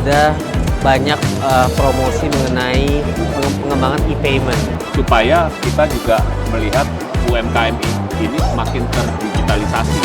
ada banyak promosi mengenai pengembangan e-payment. Supaya kita juga melihat UMKM ini semakin terdigitalisasi.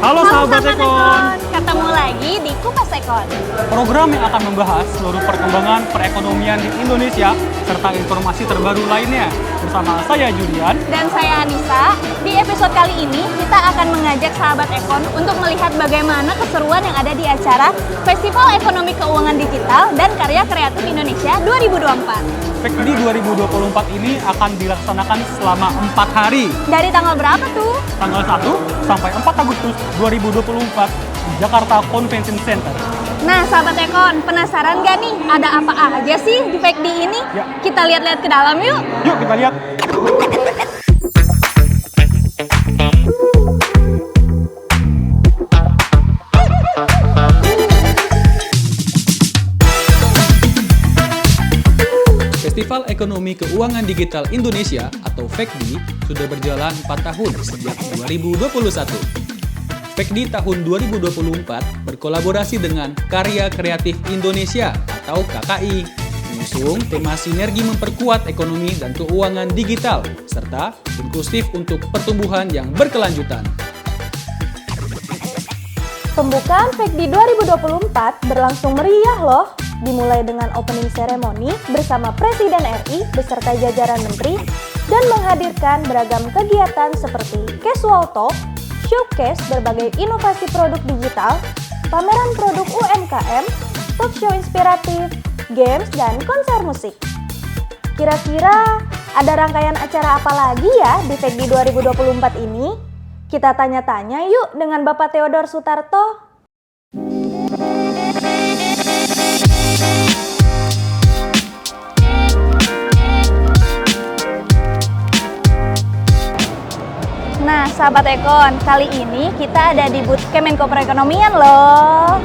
Halo sahabat Ekon, Ketemu lagi di Kupas Ekon. program yang akan membahas seluruh perkembangan perekonomian di Indonesia serta informasi terbaru lainnya. Bersama saya Julian. Dan saya Anissa. Di episode kali ini kita akan mengajak sahabat Ekon untuk melihat bagaimana keseruan yang ada di acara Festival Ekonomi Keuangan Digital dan Karya Kreatif Indonesia 2024. FEKDI 2024 ini akan dilaksanakan selama 4 hari, Dari tanggal berapa tuh? tanggal 1 sampai 4 Agustus 2024 di Jakarta Convention Center. Nah, sahabat Ekon, penasaran gak nih ada apa aja sih di FEKDI ini? Ya. Kita lihat-lihat ke dalam yuk. Yuk kita lihat. Festival Ekonomi Keuangan Digital Indonesia atau FEKDI sudah berjalan 4 tahun sejak 2021. FEKDI tahun 2024 berkolaborasi dengan Karya Kreatif Indonesia atau KKI, mengusung tema sinergi memperkuat ekonomi dan keuangan digital, serta inklusif untuk pertumbuhan yang berkelanjutan. Pembukaan FEKDI 2024 berlangsung meriah loh, dimulai dengan opening ceremony bersama Presiden RI beserta jajaran menteri dan menghadirkan beragam kegiatan seperti casual talk, showcase berbagai inovasi produk digital, pameran produk UMKM, talk show inspiratif, games, dan konser musik. Kira-kira ada rangkaian acara apa lagi ya di FEKDI 2024 ini? Kita tanya-tanya yuk dengan Bapak Theodor Sutarto. Nah, sahabat Ekon, kali ini kita ada di booth Kemenko Perekonomian loh.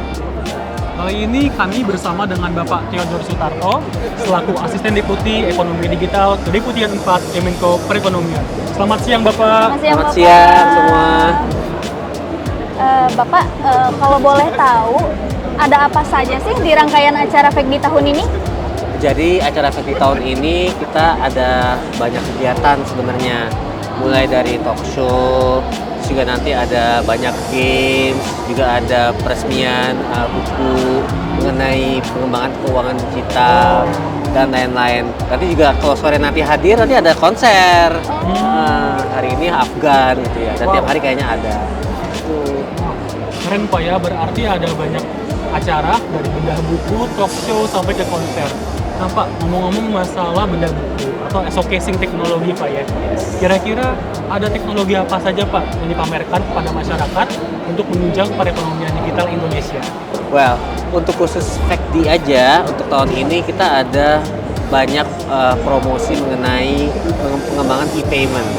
Kali ini kami bersama dengan Bapak Theodor Sutarto selaku Asisten Deputi Ekonomi Digital Kedeputian 4 Kemenko Perekonomian. Selamat siang Bapak. Selamat siang semua. Bapak, kalau boleh tahu, ada apa saja sih di rangkaian acara FEKDI tahun ini? Jadi acara FEKDI tahun ini kita ada banyak kegiatan sebenarnya. Mulai dari talk show, juga nanti ada banyak games, juga ada peresmian buku mengenai pengembangan keuangan digital dan lain-lain. Nanti juga kalau sore nanti hadir, nanti ada konser. Hari ini Afgan gitu ya, dan tiap hari kayaknya ada. Keren Pak ya, berarti ada banyak acara dari bedah buku, talk show, sampai ke konser. Nah Pak, ngomong-ngomong masalah bedah buku atau showcasing teknologi Pak ya, kira-kira ada teknologi apa saja Pak yang dipamerkan kepada masyarakat untuk menunjang perekonomian digital Indonesia? Well, untuk khusus FEKDI aja, untuk tahun ini kita ada banyak promosi mengenai pengembangan e-payment.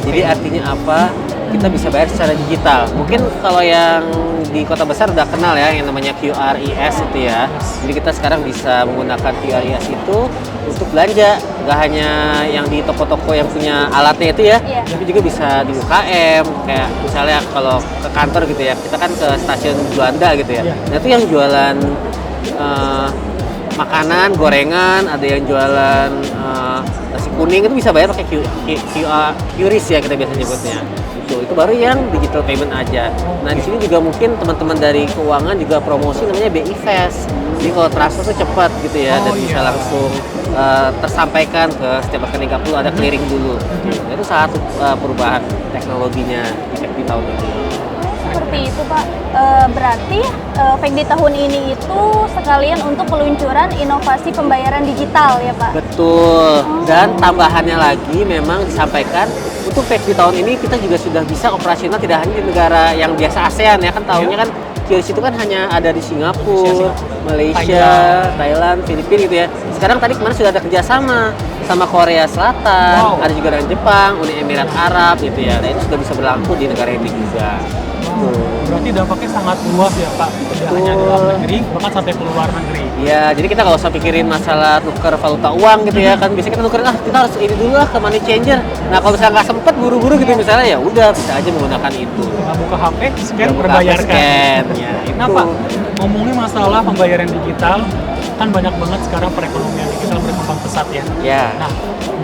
Jadi artinya apa? Kita bisa bayar secara digital. Mungkin kalau yang di kota besar udah kenal ya yang namanya QRIS itu ya. Jadi kita sekarang bisa menggunakan QRIS itu untuk belanja. Nggak hanya yang di toko-toko yang punya alatnya itu ya, tapi juga bisa di UKM. Kayak misalnya kalau ke kantor gitu ya, kita kan ke stasiun Juanda gitu ya. Nah itu yang jualan makanan, gorengan, ada yang jualan nasi kuning, itu bisa bayar pakai QRIS ya kita biasa nyebutnya. Itu baru yang digital payment aja. Nah di sini juga mungkin teman-teman dari keuangan juga promosi namanya BI Fast. Jadi kalau transfer tuh cepat gitu ya, dan bisa langsung tersampaikan ke setiap rekening, nggak perlu ada clearing dulu. Nah, itu satu perubahan teknologinya di tahun ini. Seperti itu Pak. Berarti FEKDI tahun ini itu sekalian untuk peluncuran inovasi pembayaran digital ya Pak? Betul. Dan tambahannya lagi memang disampaikan untuk FEKDI tahun ini kita juga sudah bisa operasional tidak hanya di negara yang biasa ASEAN ya, kan tahunnya kan QRIS itu kan hanya ada di Singapura, Malaysia, Thailand, Filipina gitu ya. Sekarang tadi kemarin sudah ada kerjasama sama Korea Selatan, ada juga dengan Jepang, Uni Emirat Arab gitu ya. Nah itu sudah bisa berlaku di negara ini juga. gitu. Berarti dampaknya sangat luas ya Pak, tidak hanya di dalam negeri, bahkan sampai ke luar negeri. Ya, jadi kita nggak usah pikirin masalah nuker valuta uang gitu ya kan. Biasanya kita nukerin kita harus ini dulu lah ke money changer. Nah kalau misalnya nggak sempet buru-buru gitu misalnya ya udah bisa aja menggunakan itu. Tinggal buka HP, scan, Tinggal buka berbayarkan. scan, ya, Nah itu. Pak, ngomongin masalah pembayaran digital, kan banyak banget sekarang perekonomian digital berkembang pesat ya. Ya. Nah,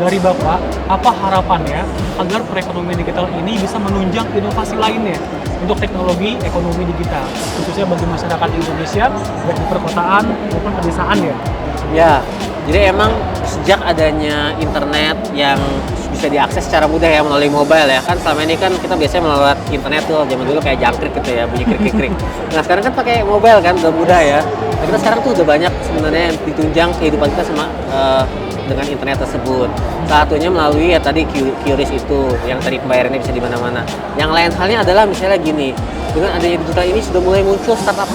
dari Bapak, apa harapannya agar perekonomian digital ini bisa menunjang inovasi lainnya untuk teknologi ekonomi digital, khususnya bagi masyarakat Indonesia, baik di perkotaan maupun pedesaan ya? Ya, jadi emang sejak adanya internet yang bisa diakses secara mudah ya melalui mobile ya kan selama ini kan kita biasanya melalui internet tuh zaman dulu kayak jangkrik gitu ya bunyi krik krik. Nah sekarang kan pakai mobile kan udah mudah ya. Nah, kita sekarang tuh udah banyak sebenarnya yang ditunjang kehidupan kita sama dengan internet tersebut. Salah satunya melalui ya tadi QRIS itu yang tadi pembayarannya bisa di mana-mana. Yang lain halnya adalah misalnya gini. Dengan adanya digital ini sudah mulai muncul startup.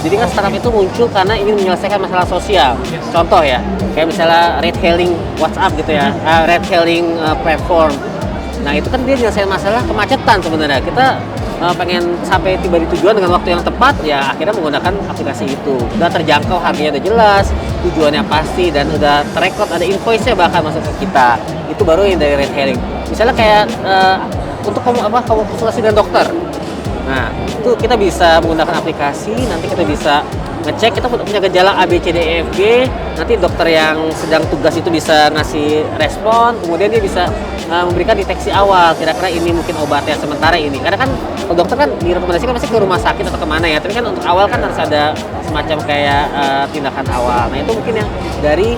Jadi kan startup itu muncul karena ingin menyelesaikan masalah sosial. Contoh ya, kayak misalnya ride hailing WhatsApp gitu ya, ride hailing platform. Nah itu kan dia menyelesaikan masalah kemacetan sebenarnya. Kita pengen sampai tiba di tujuan dengan waktu yang tepat, ya akhirnya menggunakan aplikasi itu. Udah terjangkau, harganya udah jelas, tujuannya pasti, dan udah terekod, ada invoice-nya bahkan masuk ke kita. Itu baru yang dari ride hailing. Misalnya kayak untuk kamu konsultasi dengan dokter. Nah, itu kita bisa menggunakan aplikasi, nanti kita bisa ngecek kita punya gejala A, B, C, D, E, F, G. Nanti dokter yang sedang tugas itu bisa ngasih respon, kemudian dia bisa memberikan deteksi awal, kira-kira ini mungkin obatnya sementara ini. Karena kan kalau dokter kan direkomendasikan pasti ke rumah sakit atau kemana ya, tapi kan untuk awal kan harus ada semacam kayak tindakan awal. Nah itu mungkin yang dari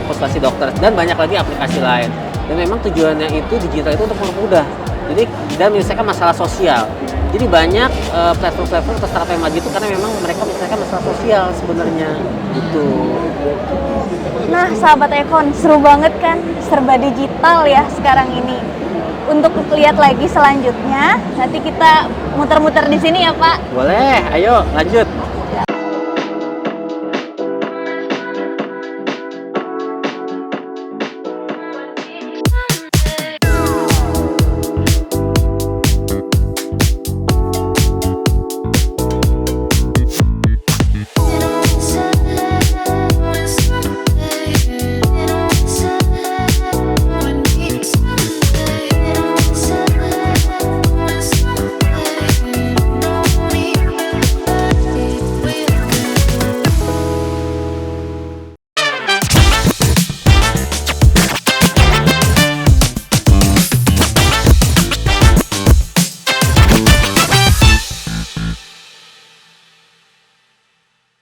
konsultasi dokter, dan banyak lagi aplikasi lain. Dan memang tujuannya itu digital itu untuk mempermudah. Jadi dan menyelesaikan masalah sosial. Jadi banyak platform-platform atau startup yang maju itu karena memang mereka menyelesaikan masalah sosial sebenarnya gitu. Nah, sahabat Ekon, seru banget kan? Serba digital ya sekarang ini. Untuk lihat lagi selanjutnya, nanti kita muter-muter di sini ya, Pak. Boleh, ayo lanjut.